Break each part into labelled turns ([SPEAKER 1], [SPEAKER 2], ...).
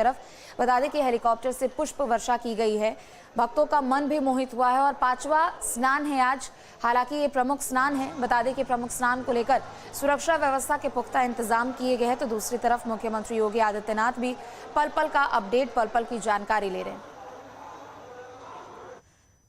[SPEAKER 1] तरफ बता दें कि हेलीकॉप्टर से पुष्प वर्षा की गई है। भक्तों का मन भी मोहित हुआ है और 5वां स्नान है आज। हालांकि ये प्रमुख स्नान है। बता दें कि प्रमुख स्नान को लेकर सुरक्षा व्यवस्था के पुख्ता इंतजाम किए गए हैं। तो दूसरी तरफ मुख्यमंत्री योगी आदित्यनाथ भी पल पल का अपडेट, पल पल की जानकारी ले रहे हैं।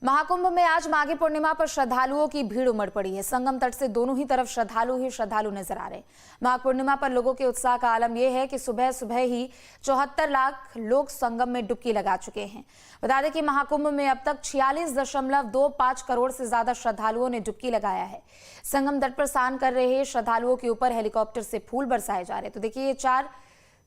[SPEAKER 1] महाकुंभ में आज माघी पूर्णिमा पर श्रद्धालुओं की भीड़ उमड़ पड़ी है। संगम तट से दोनों ही तरफ श्रद्धालु ही श्रद्धालु नजर आ रहे हैं। माघ पूर्णिमा पर लोगों के उत्साह का आलम यह है कि सुबह सुबह ही 74 लाख लोग संगम में डुबकी लगा चुके हैं। बता दें कि महाकुंभ में अब तक 46.25 करोड़ से ज्यादा श्रद्धालुओं ने डुबकी लगाया है। संगम तट पर स्नान कर रहे श्रद्धालुओं के ऊपर हेलीकॉप्टर से फूल बरसाए जा रहे हैं। तो देखिए ये 4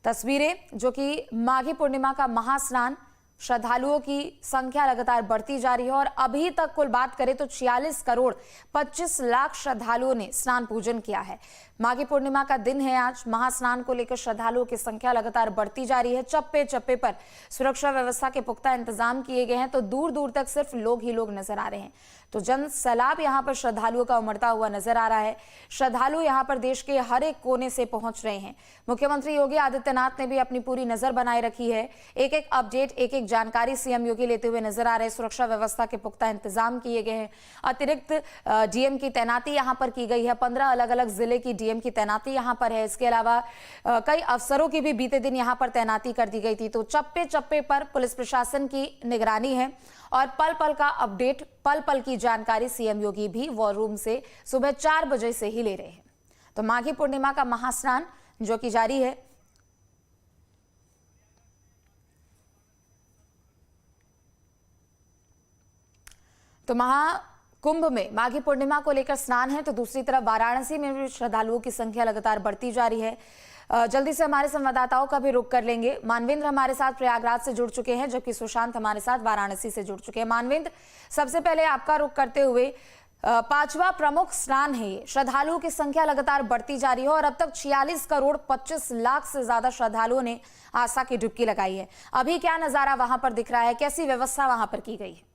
[SPEAKER 1] तस्वीरें जो कि माघी पूर्णिमा का महास्नान, श्रद्धालुओं की संख्या लगातार बढ़ती जा रही है और अभी तक कुल बात करें तो 46 करोड़ 25 लाख श्रद्धालुओं ने स्नान पूजन किया है। माघी पूर्णिमा का दिन है आज। महास्नान को लेकर श्रद्धालुओं की संख्या लगातार बढ़ती जा रही है। चप्पे चप्पे पर सुरक्षा व्यवस्था के पुख्ता इंतजाम किए गए हैं। तो दूर दूर तक सिर्फ लोग ही लोग नजर आ रहे हैं। तो जन सैलाब यहाँ पर श्रद्धालुओं का उमड़ता हुआ नजर आ रहा है। श्रद्धालु यहाँ पर देश के हर एक कोने से पहुंच रहे हैं। मुख्यमंत्री योगी आदित्यनाथ ने भी अपनी पूरी नजर बनाए रखी है। एक एक अपडेट, एक एक जानकारी सीएम योगी लेते हुए नजर आ रहे हैं। सुरक्षा व्यवस्था के पुख्ता इंतजाम किए गए हैं। अतिरिक्त डीएम की तैनाती यहाँ पर की गई है। 15 अलग अलग जिले की डीएम की तैनाती यहाँ पर है। इसके अलावा कई अफसरों की भी बीते दिन यहाँ पर तैनाती कर दी गई थी। तो चप्पे चप्पे पर पुलिस प्रशासन की निगरानी है और पल पल का अपडेट, पल पल की जानकारी सीएम योगी भी वॉर रूम से सुबह 4 बजे से ही ले रहे हैं। तो माघी पूर्णिमा का महास्नान जो कि जारी है। तो महाकुंभ में माघी पूर्णिमा को लेकर स्नान है। तो दूसरी तरफ वाराणसी में भी श्रद्धालुओं की संख्या लगातार बढ़ती जा रही है। जल्दी से हमारे संवाददाताओं का भी रुख कर लेंगे। मानवेंद्र हमारे साथ प्रयागराज से जुड़ चुके हैं, जबकि सुशांत हमारे साथ वाराणसी से जुड़ चुके हैं। मानवेंद्र, सबसे पहले आपका रुख करते हुए 5वां प्रमुख स्नान है ये। श्रद्धालुओं की संख्या लगातार बढ़ती जा रही है और अब तक 46 करोड़ 25 लाख से ज्यादा श्रद्धालुओं ने आस्था की डुबकी लगाई है। अभी क्या नजारा वहां पर दिख रहा है, कैसी व्यवस्था वहां पर की गई है?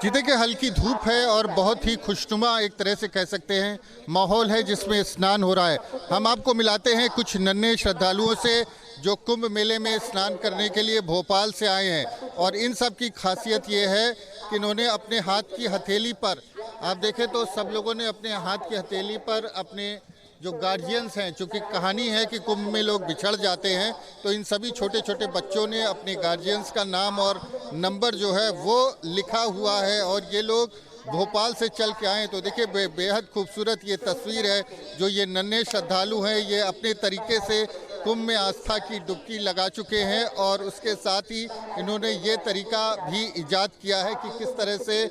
[SPEAKER 2] जी देखिए, हल्की धूप है और बहुत ही खुशनुमा एक तरह से कह सकते हैं माहौल है जिसमें स्नान हो रहा है। हम आपको मिलाते हैं कुछ नन्हे श्रद्धालुओं से जो कुंभ मेले में स्नान करने के लिए भोपाल से आए हैं। और इन सब की खासियत ये है कि इन्होंने अपने हाथ की हथेली पर, आप देखें तो सब लोगों ने अपने हाथ की हथेली पर अपने जो गार्जियंस हैं, चूँकि कहानी है कि कुंभ में लोग बिछड़ जाते हैं, तो इन सभी छोटे छोटे बच्चों ने अपने गार्जियंस का नाम और नंबर जो है वो लिखा हुआ है और ये लोग भोपाल से चल के आए। तो देखिए बेहद खूबसूरत ये तस्वीर है। जो ये नन्हे श्रद्धालु हैं ये अपने तरीके से कुंभ में आस्था की डुबकी लगा चुके हैं और उसके साथ ही इन्होंने ये तरीका भी इजाद किया है कि किस तरह से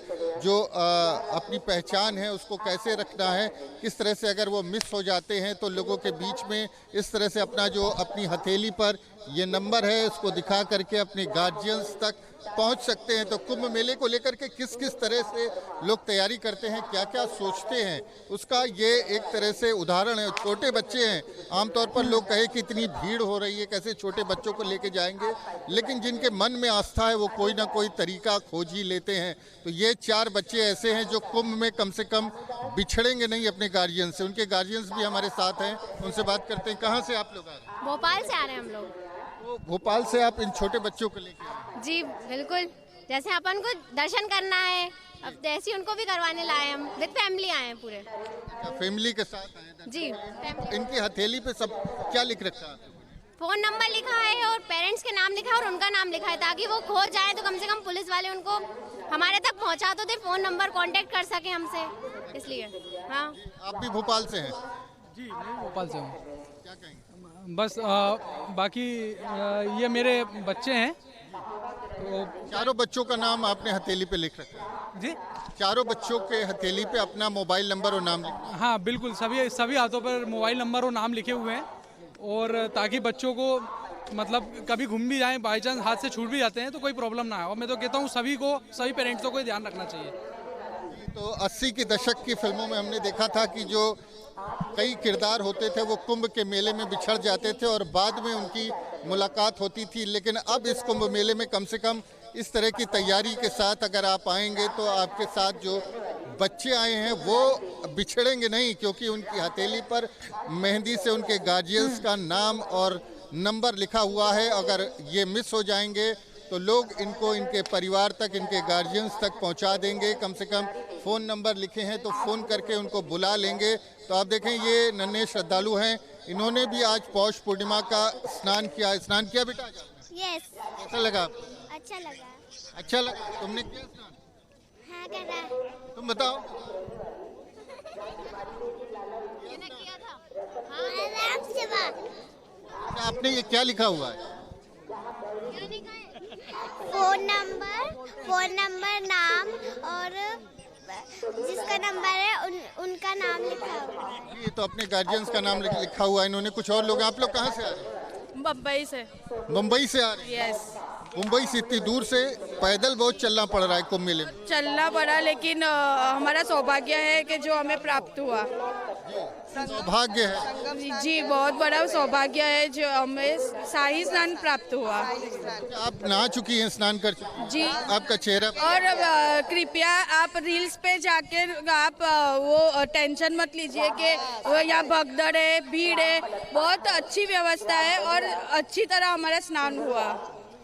[SPEAKER 2] जो अपनी पहचान है उसको कैसे रखना है, किस तरह से अगर वो मिस हो जाते हैं तो लोगों के बीच में इस तरह से अपनी हथेली पर ये नंबर है उसको दिखा करके अपने गार्जियंस तक पहुंच सकते हैं। तो कुंभ मेले को लेकर के किस किस तरह से लोग तैयारी करते हैं, क्या क्या सोचते हैं, उसका ये एक तरह से उदाहरण है। छोटे बच्चे हैं, आमतौर पर लोग कहे कि इतनी भीड़ हो रही है कैसे छोटे बच्चों को लेके जाएंगे, लेकिन जिनके मन में आस्था है वो कोई ना कोई तरीका खोज ही लेते हैं। तो ये 4 बच्चे ऐसे हैं जो कुंभ में कम से कम बिछड़ेंगे नहीं अपने गार्जियन से। उनके गार्जियंस भी हमारे साथ हैं, उनसे बात करते हैं। कहाँ से आप लोग आ रहे हैं?
[SPEAKER 3] भोपाल से आ रहे हैं हम लोग।
[SPEAKER 2] तो भोपाल से आप इन छोटे बच्चों को लेके आए?
[SPEAKER 3] जी बिल्कुल, जैसे अपन को दर्शन करना है अब जैसे उनको भी करवाने लाए। हम विद फैमिली आए हैं पूरे।
[SPEAKER 2] फैमिली के साथ आए?
[SPEAKER 3] जी।
[SPEAKER 2] इनकी हथेली पे सब क्या लिख रखा है?
[SPEAKER 3] फोन नंबर लिखा है और पेरेंट्स के नाम लिखा है और उनका नाम लिखा है ताकि वो खो जाए तो कम से कम पुलिस वाले उनको हमारे तक पहुंचा तो दे, फोन नंबर कांटेक्ट कर सके हमसे, इसलिए। हाँ,
[SPEAKER 2] आप भी भोपाल से हैं?
[SPEAKER 4] जी, मैं भोपाल से हूँ।
[SPEAKER 2] क्या कहेंगे?
[SPEAKER 4] बस बाकी ये मेरे बच्चे हैं। तो
[SPEAKER 2] चारों बच्चों का नाम आपने हथेली पे लिख रखा है?
[SPEAKER 4] जी,
[SPEAKER 2] चारों बच्चों के हथेली पे अपना मोबाइल नंबर और नाम लिखा?
[SPEAKER 4] हाँ बिल्कुल, सभी हाथों पर मोबाइल नंबर और नाम लिखे हुए हैं और ताकि बच्चों को मतलब कभी घूम भी जाएं, बाई चांस हाथ से छूट भी जाते हैं तो कोई प्रॉब्लम ना हो। मैं तो कहता हूँ सभी पेरेंट्सों को ध्यान रखना चाहिए।
[SPEAKER 2] तो 80 के दशक की फिल्मों में हमने देखा था कि जो कई किरदार होते थे वो कुंभ के मेले में बिछड़ जाते थे और बाद में उनकी मुलाकात होती थी, लेकिन अब इस कुंभ मेले में कम से कम इस तरह की तैयारी के साथ अगर आप आएंगे तो आपके साथ जो बच्चे आए हैं वो बिछड़ेंगे नहीं, क्योंकि उनकी हथेली पर मेहंदी से उनके गार्जियंस का नाम और नंबर लिखा हुआ है। अगर ये मिस हो जाएंगे तो लोग इनको इनके परिवार तक, इनके गार्जियंस तक पहुंचा देंगे। कम से कम फ़ोन नंबर लिखे हैं तो फ़ोन करके उनको बुला लेंगे। तो आप देखें ये नन्हे श्रद्धालु हैं, इन्होंने भी आज पौष पूर्णिमा का स्नान किया। स्नान किया बेटा?
[SPEAKER 3] यस।
[SPEAKER 2] कैसा लगा आपको?
[SPEAKER 3] अच्छा लगा।
[SPEAKER 2] अच्छा लगा। तुमने किया स्नान?
[SPEAKER 3] हाँ कर रहा है।
[SPEAKER 2] तुम बताओ।
[SPEAKER 3] किया था। हाँ आराम से बात।
[SPEAKER 2] अच्छा, आपने ये क्या लिखा हुआ है?
[SPEAKER 3] फोन नंबर, नाम और जिसका नंबर है उनका नाम लिखा हुआ है।
[SPEAKER 2] ये तो अपने गार्जियंस का नाम लिखा हुआ है इन्होंने। कुछ और लोग, आप लोग कहाँ से आ रहे हैं?
[SPEAKER 5] मुंबई से।
[SPEAKER 2] मुंबई से आ रहे हैं?
[SPEAKER 5] यस।
[SPEAKER 2] मुंबई से इतनी दूर से पैदल बहुत चलना पड़ रहा है कुंभ मेले में।
[SPEAKER 5] चलना पड़ा, लेकिन हमारा सौभाग्य है कि जो हमें प्राप्त हुआ।
[SPEAKER 2] सौभाग्य है
[SPEAKER 5] जी, बहुत बड़ा सौभाग्य है जो हमें शाही स्नान प्राप्त हुआ।
[SPEAKER 2] आप नहा चुकी हैं, स्नान कर चुकी हैं?
[SPEAKER 5] जी।
[SPEAKER 2] आपका चेहरा
[SPEAKER 5] और कृपया आप रील्स पे जाके आप वो टेंशन मत लीजिए कि वो यहाँ भगदड़ है, भीड़ है। बहुत अच्छी व्यवस्था है और अच्छी तरह हमारा स्नान हुआ।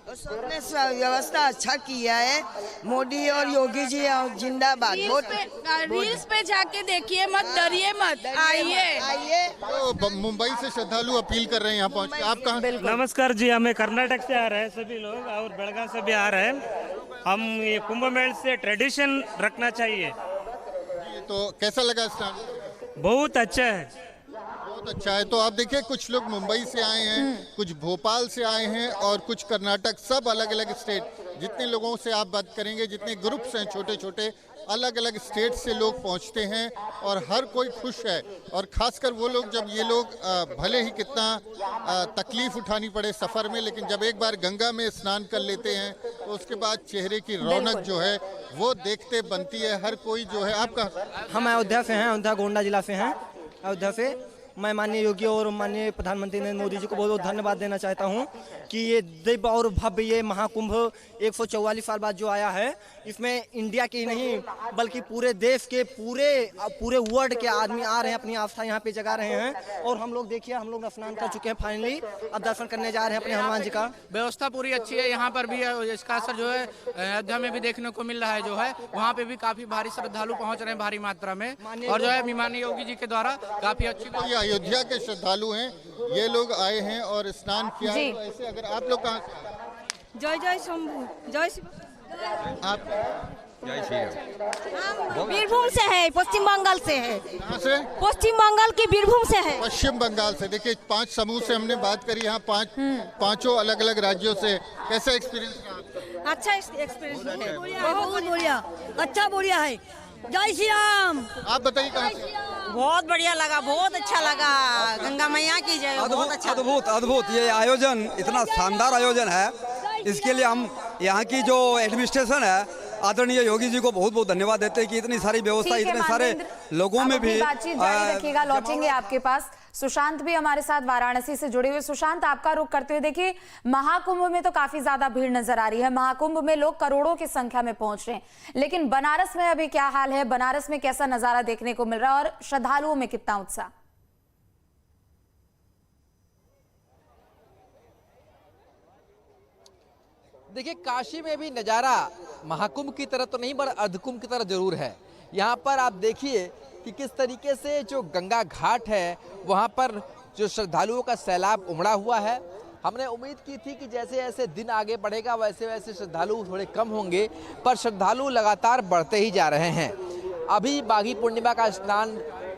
[SPEAKER 6] और सबने व्यवस्था अच्छा किया है। मोदी और योगी जी जिंदाबाद।
[SPEAKER 5] रील्स पे जाके देखिए, मत डरिए, मत आइए।
[SPEAKER 2] तो मुंबई से श्रद्धालु अपील कर रहे हैं यहाँ पहुँच के। आप कहाँ?
[SPEAKER 7] नमस्कार जी, हमें कर्नाटक से आ रहे हैं सभी लोग और बेलगांव से भी आ रहे हैं। हम ये कुंभ मेले से ट्रेडिशन रखना चाहिए।
[SPEAKER 2] तो कैसा लगा स्नान?
[SPEAKER 7] बहुत अच्छा है।
[SPEAKER 2] बहुत अच्छा है। तो आप देखिए कुछ लोग मुंबई से आए हैं, कुछ भोपाल से आए हैं और कुछ कर्नाटक, सब अलग अलग स्टेट। जितने लोगों से आप बात करेंगे, जितने ग्रुप्स हैं छोटे छोटे, अलग अलग स्टेट से लोग पहुंचते हैं और हर कोई खुश है। और खासकर वो लोग, जब ये लोग भले ही कितना तकलीफ उठानी पड़े सफ़र में, लेकिन जब एक बार गंगा में स्नान कर लेते हैं तो उसके बाद चेहरे की रौनक जो है वो देखते बनती है। हर कोई जो है। आपका?
[SPEAKER 8] हम अयोध्या से हैं, अयोध्या गोंडा जिला से हैं। अयोध्या से मैं माननीय योगी और माननीय प्रधानमंत्री नरेंद्र मोदी जी को बहुत बहुत धन्यवाद देना चाहता हूं कि ये दिव्य और भव्य ये महाकुंभ 144 साल बाद जो आया है, इसमें इंडिया के ही नहीं बल्कि पूरे देश के पूरे वर्ल्ड के आदमी आ रहे हैं, अपनी आस्था यहाँ पे जगा रहे हैं। और हम लोग देखिए, हम लोग स्नान कर चुके हैं फाइनली, अब दर्शन करने जा रहे हैं अपने हनुमान जी का।
[SPEAKER 9] व्यवस्था पूरी अच्छी है यहाँ पर भी। इसका असर जो है अयोध्या में भी देखने को मिल रहा है। जो है वहाँ पे भी काफी भारी श्रद्धालु पहुँच रहे हैं, भारी मात्रा में। और जो है माननीय योगी जी के द्वारा काफी अच्छी।
[SPEAKER 2] अयोध्या के श्रद्धालु हैं, ये लोग आए हैं और स्नान किया है। तो ऐसे अगर आप लोग कहाँ से?
[SPEAKER 5] जय जय शंभू, जय शिव।
[SPEAKER 2] आप
[SPEAKER 10] बीरभूम से है, पश्चिम बंगाल से है।
[SPEAKER 2] कहाँ से?
[SPEAKER 10] पश्चिम बंगाल के बीरभूम से है।
[SPEAKER 2] पश्चिम बंगाल से। देखिए 5 समूह से हमने बात करी, यहाँ पांचों अलग अलग राज्यों से। कैसा एक्सपीरियंस रहा?
[SPEAKER 10] अच्छा एक्सपीरियंस है, बहुत बढ़िया, अच्छा बढ़िया है। जय श्री राम।
[SPEAKER 2] आप बताइए कहाँ से?
[SPEAKER 10] बहुत बढ़िया लगा, बहुत अच्छा लगा। गंगा मैया की जय। बहुत अच्छा,
[SPEAKER 11] अद्भुत ये आयोजन, इतना शानदार आयोजन है। इसके लिए हम यहाँ की जो एडमिनिस्ट्रेशन है, आदरणीय योगी जी को बहुत बहुत धन्यवाद देते हैं कि इतनी सारी व्यवस्था, इतने सारे लोगों में भी।
[SPEAKER 1] बातचीत जारी रखिएगा, लौटेंगे आपके पास। सुशांत भी हमारे साथ वाराणसी से जुड़े हुए। सुशांत, आपका रुख करते हुए देखिए, महाकुंभ में तो काफी ज्यादा भीड़ नजर आ रही है। महाकुंभ में लोग करोड़ों की संख्या में पहुंच रहे हैं, लेकिन बनारस में अभी क्या हाल है? बनारस में कैसा नजारा देखने को मिल रहा है और श्रद्धालुओं में कितना उत्साह?
[SPEAKER 12] देखिए, काशी में भी नज़ारा महाकुंभ की तरह तो नहीं पर अर्धकुंभ की तरह जरूर है। यहाँ पर आप देखिए कि किस तरीके से जो गंगा घाट है वहाँ पर जो श्रद्धालुओं का सैलाब उमड़ा हुआ है। हमने उम्मीद की थी कि जैसे जैसे दिन आगे बढ़ेगा वैसे वैसे श्रद्धालु थोड़े कम होंगे, पर श्रद्धालु लगातार बढ़ते ही जा रहे हैं। अभी माघी पूर्णिमा का स्नान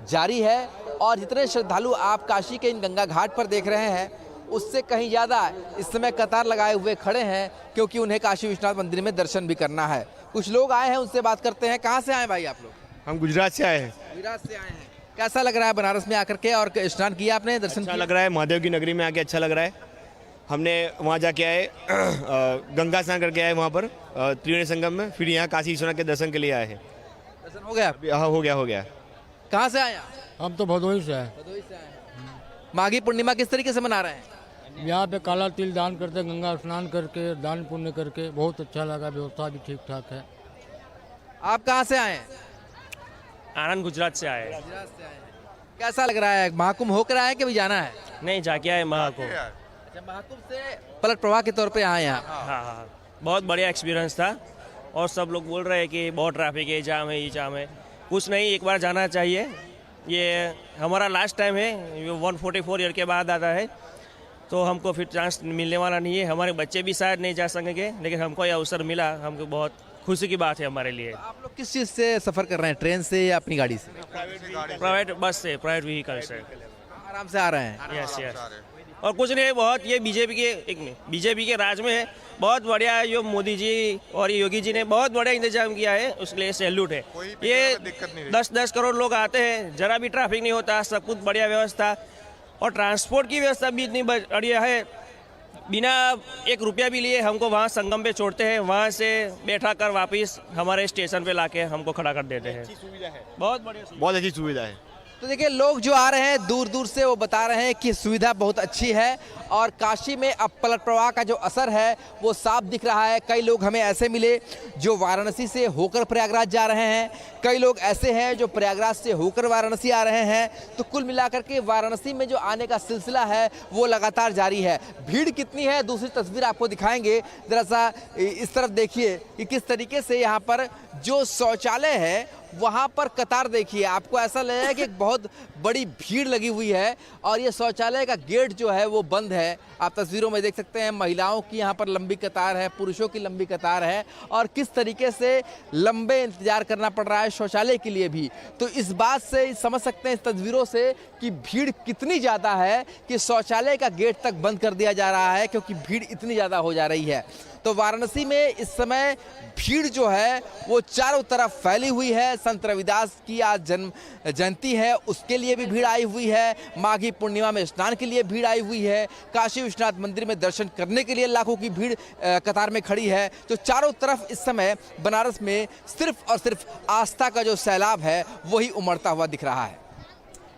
[SPEAKER 12] जारी है और जितने श्रद्धालु आप काशी के इन गंगा घाट पर देख रहे हैं उससे कहीं ज़्यादा इस समय कतार लगाए हुए खड़े हैं, क्योंकि उन्हें काशी विश्वनाथ मंदिर में दर्शन भी करना है। कुछ लोग आए हैं, उनसे बात करते हैं। कहाँ से आए भाई आप लोग?
[SPEAKER 13] हम गुजरात से आए हैं।
[SPEAKER 12] गुजरात से आए हैं। कैसा लग रहा है बनारस में आकर के और स्नान किया आपने, दर्शन
[SPEAKER 13] अच्छा लग रहा है। महादेव की नगरी में आके अच्छा लग रहा है। हमने वहाँ जाके आए, गंगा स्नान करके आए वहाँ पर त्रिवेणी संगम में, फिर यहाँ काशी विश्वनाथ के दर्शन के लिए आए हैं।
[SPEAKER 12] दर्शन हो गया?
[SPEAKER 13] हाँ, हो गया।
[SPEAKER 12] कहाँ से आए?
[SPEAKER 14] हम तो भदोही से आए।
[SPEAKER 12] भदोही से आए। माघी पूर्णिमा किस तरीके से मना रहे हैं?
[SPEAKER 14] यहाँ पे काला तिल दान करते, गंगा स्नान करके, दान पुण्य करके बहुत अच्छा लगा। व्यवस्था भी ठीक ठाक है।
[SPEAKER 12] आप कहाँ से आए हैं?
[SPEAKER 15] आनंद गुजरात से आए हैं।
[SPEAKER 12] कैसा लग रहा है? महाकुंभ होकर आए कि अभी जाना है?
[SPEAKER 15] नहीं, जाके आए महाकुंभ।
[SPEAKER 12] अच्छा, महाकुंभ से पलट प्रवाह के तौर पे आए यहाँ।
[SPEAKER 15] हाँ, बहुत बढ़िया एक्सपीरियंस था। और सब लोग बोल रहे हैं कि बहुत ट्रैफिक है, जाम है, ये जाम है। कुछ नहीं, एक बार जाना चाहिए। ये हमारा लास्ट टाइम है, ये 144 ईयर के बाद आता है, तो हमको फिर चांस मिलने वाला नहीं है। हमारे बच्चे भी शायद नहीं जा सकेंगे, लेकिन हमको ये अवसर मिला, हमको बहुत खुशी की बात है हमारे लिए।
[SPEAKER 12] तो आप लोग किस चीज़ से सफ़र कर रहे हैं? ट्रेन से या अपनी गाड़ी से?
[SPEAKER 15] प्राइवेट बस से, प्राइवेट व्हीकल से
[SPEAKER 12] आराम से आ रहे हैं।
[SPEAKER 15] यस। और कुछ नहीं, बहुत ये बीजेपी के राज में है। बहुत बढ़िया जो मोदी जी और योगी जी ने बहुत बढ़िया इंतजाम किया है, उसके लिए सैल्यूट है। ये 10-10 करोड़ लोग आते हैं, जरा भी ट्रैफिक नहीं होता, सब कुछ बढ़िया व्यवस्था। और ट्रांसपोर्ट की व्यवस्था भी इतनी बढ़िया है, बिना 1 रुपया भी लिए हमको वहाँ संगम पे छोड़ते हैं, वहाँ से बैठा कर वापस हमारे स्टेशन पे लाके हमको खड़ा कर देते हैं। बहुत बढ़िया,
[SPEAKER 13] बहुत अच्छी सुविधा है।
[SPEAKER 12] तो देखिए, लोग जो आ रहे हैं दूर दूर से, वो बता रहे हैं कि सुविधा बहुत अच्छी है और काशी में अब पलट प्रवाह का जो असर है वो साफ दिख रहा है। कई लोग हमें ऐसे मिले जो वाराणसी से होकर प्रयागराज जा रहे हैं, कई लोग ऐसे हैं जो प्रयागराज से होकर वाराणसी आ रहे हैं। तो कुल मिलाकर के वाराणसी में जो आने का सिलसिला है वो लगातार जारी है। भीड़ कितनी है दूसरी तस्वीर आपको दिखाएंगे। जरा सा इस तरफ देखिए कि किस तरीके से यहाँ पर जो शौचालय है वहाँ पर कतार देखिए, आपको ऐसा लगेगा कि एक बहुत बड़ी भीड़ लगी हुई है और ये शौचालय का गेट जो है वो बंद है। आप तस्वीरों में देख सकते हैं महिलाओं की यहाँ पर लंबी कतार है, पुरुषों की लंबी कतार है और किस तरीके से लंबे इंतजार करना पड़ रहा है शौचालय के लिए भी। तो इस बात से समझ सकते हैं इस तस्वीरों से कि भीड़ कितनी ज़्यादा है कि शौचालय का गेट तक बंद कर दिया जा रहा है, क्योंकि भीड़ इतनी ज़्यादा हो जा रही है। तो वाराणसी में इस समय भीड़ जो है वो चारों तरफ फैली हुई है। संत रविदास की आज जन्म जयंती है, उसके लिए भी भीड़ आई हुई है। माघी पूर्णिमा में स्नान के लिए भीड़ आई हुई है। काशी विश्वनाथ मंदिर में दर्शन करने के लिए लाखों की भीड़ कतार में खड़ी है। तो चारों तरफ इस समय बनारस में सिर्फ और सिर्फ आस्था का जो सैलाब है वही उमड़ता हुआ दिख रहा है।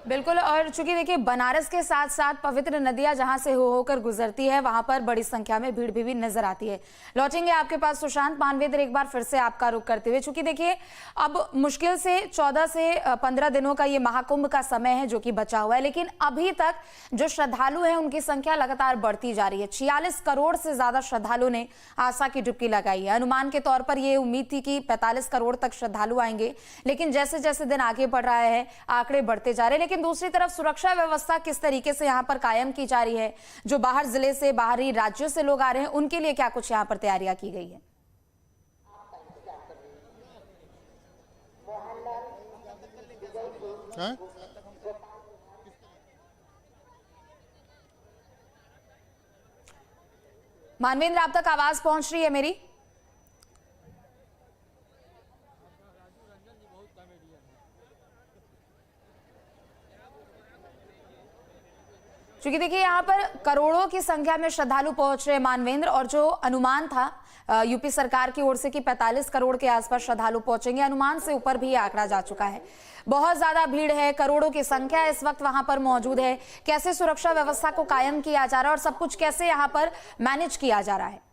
[SPEAKER 1] बिल्कुल। और चूंकि देखिए, बनारस के साथ साथ पवित्र नदियां जहां से होकर गुजरती है, वहां पर बड़ी संख्या में भीड़ भी नजर आती है। लौटेंगे आपके पास सुशांत मानवेंद्र, एक बार फिर से आपका रुख करते हुए। चूंकि देखिए, अब मुश्किल से 14 से 15 दिनों का ये महाकुंभ का समय है जो कि बचा हुआ है, लेकिन अभी तक जो श्रद्धालु हैं उनकी संख्या लगातार बढ़ती जा रही है। 46 करोड़ से ज्यादा श्रद्धालु ने आस्था की डुबकी लगाई है। अनुमान के तौर पर यह उम्मीद थी कि 45 करोड़ तक श्रद्धालु आएंगे, लेकिन जैसे जैसे दिन आगे बढ़ रहा है आंकड़े बढ़ते जा रहे हैं। लेकिन दूसरी तरफ सुरक्षा व्यवस्था किस तरीके से यहां पर कायम की जा रही है? जो बाहर जिले से, बाहरी राज्यों से लोग आ रहे हैं, उनके लिए क्या कुछ यहां पर तैयारियां की गई है? मानवेंद्र, आप तक आवाज पहुंच रही है मेरी? क्योंकि देखिए, यहाँ पर करोड़ों की संख्या में श्रद्धालु पहुंच रहे हैं मानवेंद्र, और जो अनुमान था यूपी सरकार की ओर से कि 45 करोड़ के आसपास श्रद्धालु पहुंचेंगे, अनुमान से ऊपर भी आंकड़ा जा चुका है। बहुत ज्यादा भीड़ है, करोड़ों की संख्या इस वक्त वहां पर मौजूद है। कैसे सुरक्षा व्यवस्था को कायम किया जा रहा है और सब कुछ कैसे यहाँ पर मैनेज किया जा रहा है?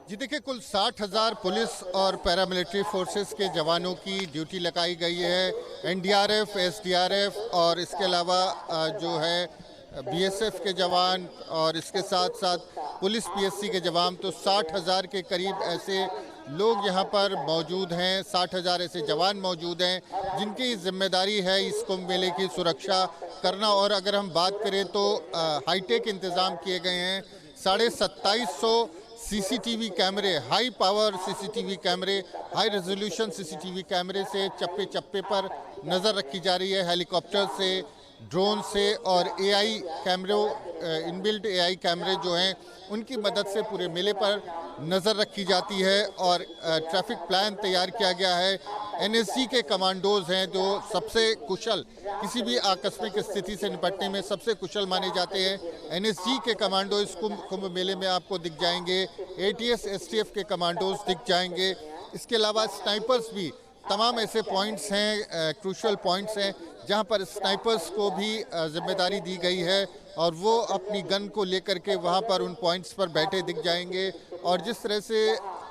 [SPEAKER 2] जी देखिए, कुल 60,000 पुलिस और पैरामिलिट्री फोर्सेस के जवानों की ड्यूटी लगाई गई है। एनडीआरएफ, एसडीआरएफ और इसके अलावा जो है बीएसएफ के जवान और इसके साथ साथ पुलिस पीएससी के जवान, तो 60,000 के करीब ऐसे लोग यहाँ पर मौजूद हैं। 60,000 ऐसे जवान मौजूद हैं जिनकी जिम्मेदारी है इस कुंभ मेले की सुरक्षा करना। और अगर हम बात करें तो हाईटेक इंतज़ाम किए गए हैं। 2750 सीसीटीवी कैमरे, हाई पावर सीसीटीवी कैमरे, हाई रेजोल्यूशन सीसीटीवी कैमरे से चप्पे चप्पे पर नज़र रखी जा रही है। हेलीकॉप्टर से, ड्रोन से और एआई कैमरों, इनबिल्ट एआई कैमरे जो हैं उनकी मदद से पूरे मेले पर नज़र रखी जाती है। और ट्रैफिक प्लान तैयार किया गया है। एनएसजी के कमांडोज हैं जो सबसे कुशल, किसी भी आकस्मिक स्थिति से निपटने में सबसे कुशल माने जाते हैं। एनएसजी के कमांडो इस कुंभ मेले में आपको दिख जाएंगे। एटीएस, एसटीएफ के कमांडोज दिख जाएंगे। इसके अलावा स्नाइपर्स भी, तमाम ऐसे पॉइंट्स हैं, क्रूशल पॉइंट्स हैं जहां पर स्नाइपर्स को भी जिम्मेदारी दी गई है और वो अपनी गन को लेकर के वहां पर उन पॉइंट्स पर बैठे दिख जाएंगे। और जिस तरह से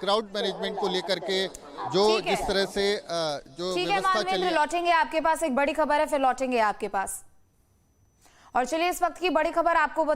[SPEAKER 2] क्राउड मैनेजमेंट को लेकर के जो
[SPEAKER 1] ठीक है।
[SPEAKER 2] जिस तरह से जो
[SPEAKER 1] ठीक है
[SPEAKER 2] व्यवस्था
[SPEAKER 1] मानवेंद्र,
[SPEAKER 2] चली।
[SPEAKER 1] लौटेंगे आपके पास, एक बड़ी खबर है, फिर लौटेंगे आपके पास। और चलिए इस वक्त की बड़ी खबर आपको बता